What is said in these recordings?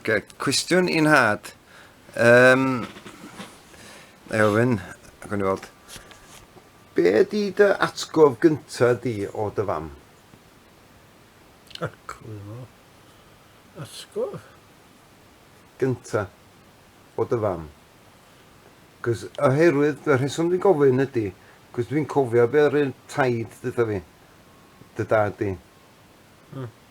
Okay. Cwestiwn i'n had. Eofyn, ac o'n i weld. Be ydi dy atgof gynta di o dy fam? Atgof? Gynta o dy fam? Cos oherwydd, y rheswm dwi'n gofyn ydi, cos dwi'n cofio be ar un taid dyda fi, dy dad di.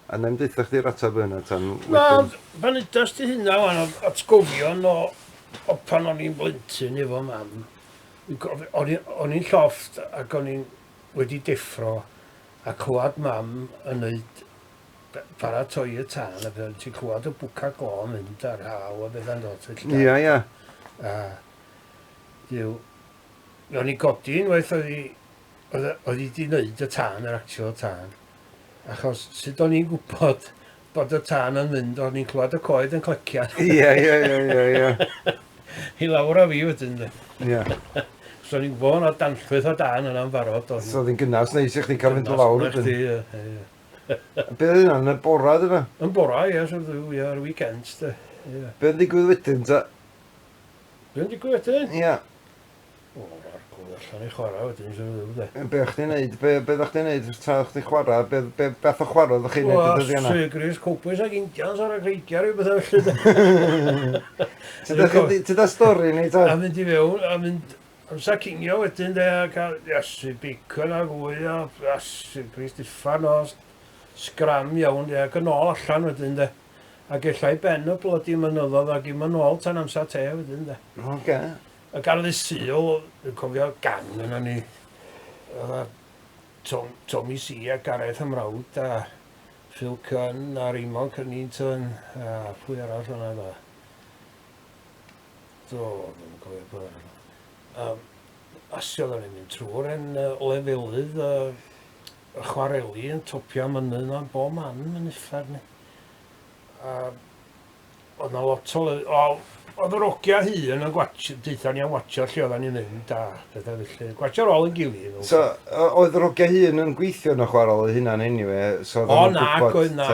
A na'n dweud chdi'r ateb yna tan wedyn. Na, pan ydas di hynna wan atgofion o pan o'n i'n blentyn efo mam. O'n i'n llofft ac o'n i'n wedi deffro a clywed mam yn neud paratoi y tân a beth ti'n clywed y bwca glo yn mynd ar haw a beth yn dod. Ia. A diw, o'n i'n godi unwaith oedd hi di wneud y tân, yr actual tân. Achos sut o'n i'n gwybod bod y tân yn mynd, o'n i'n clywed y coed yn clicio. Ia. I lawr a fi wedyn. Ia. So o'n i'n gwybod yna danllwyth o dan yna'n farod. So oedd hi'n gynnas neis i chdi cael mynd o lawr wedyn. Be oedd hynna, yn y bora dyna? Yn bora, ie, ar weekends. Be oedd digwydd wedyn, ta? Be yn digwydd wedyn? Ia. O, ar gwrdd allan i chwarae wedyn. Be o'ch chi'n neud? Be o'ch chi'n neud? Tra o'ch chi'n chwarae? Beth o chwarae o'ch chi'n neud y dyddi yna? Syrpreis, cowboys ac indians ar y greigiau rhyw beth felly. Tyda stori ni ta? A mynd i fewn, a mynd amser cinio wedyn de, a cael iasu bacon a gwy a syrpreis diffan o sgram iawn de, ac yn ôl allan wedyn de. Ac ellai ben y bloody mynyddodd ac i'm yn ôl tan amser te wedyn de. Oce. Ac ar y Sul, dwi'n cofio gang yna ni, Tommy C a Gareth ymrawd a Phil Cunn a Raymond Cunnington a pwy arall yna da. Dwi'n cofio pwy arall. Asio oedden ni'n mynd trwy'r lefelydd y chwareli yn topio mynydd yna bob man yn uffar ni. Oedd na lot o oedd yr ogia hun yn deitha ni am watcho lle oedden ni'n mynd a bethau felly. Gwatcho ar ôl yn gilydd. So, oedd yr ogia hun yn gweithio yn y chwarel hynna'n anyway? Na,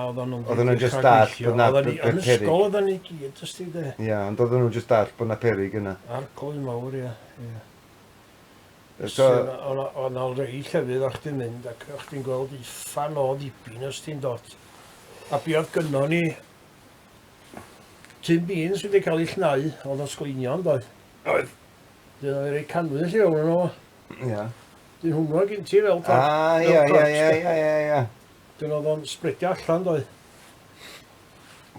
oedden nhw'n just dall bod na perig. Yn ysgol oedden ni gyd, ys ti de. Ia, ond oedden nhw'n just dall bod na perig yna. Arglwydd mawr, ia. So, oedd na rei llefydd o'ch ti'n mynd ac o'ch ti'n gweld uffan o ddibyn os ti'n dod. A bi oedd gynno ni Tim Beans wedi cael ei llnau, oedd o'n sgleinio'n doedd. Oedd. Dyn nhw'n rhoi canwydd lle o'n nhw. Ia. Dyn hwnnw gen ti fel... Ia. Dyn oedd o'n spredio allan doedd.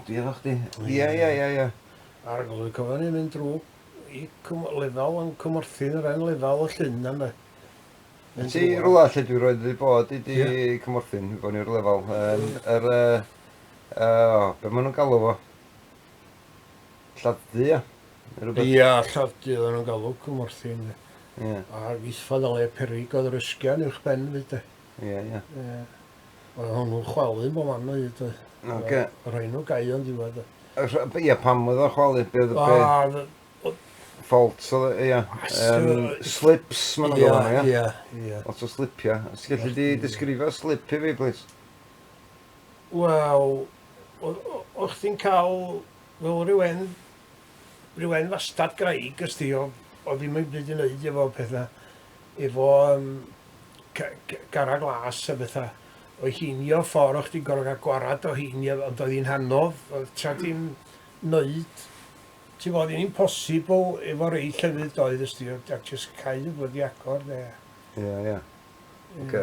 Dwi efo chdi. Ia. Ar gwrdd cofio ni'n mynd drwy i lefel yn cymorthin yr ein lefel o llyn yna. Ti rwla lle dwi roed wedi bod i di cymorthin, i bod ni'r lefel. Be maen nhw'n galw fo? Lladdu, ia? Ia, lladdu oedden nhw'n galw cymorthin. A weithfad o le perig oedd yr ysgian uwch ben fyd. Ia. Oedd hwnnw'n chwalu'n bob man o hyd. Rhaid nhw gau o'n diwedd. Ia, pam oedd o chwalu? Faults, ia. Slips, maen nhw'n galw, ia? Ia. Lot o slipia. Os gallu di disgrifio slip i fi, please? Wel, o'ch ti'n cael fel rhywun fastad graig ysdi o ddim yn byd i wneud efo pethau, efo gara glas a bethau. O hinio ffordd o'ch ti'n gorfod cael gwarad o hinio, ond oedd hi'n hanodd, tra ti'n wneud, ti'n bod hi'n impossible efo rei llefydd doedd ysdi, ac jyst cael y blydi agor, de. Ia. Oce.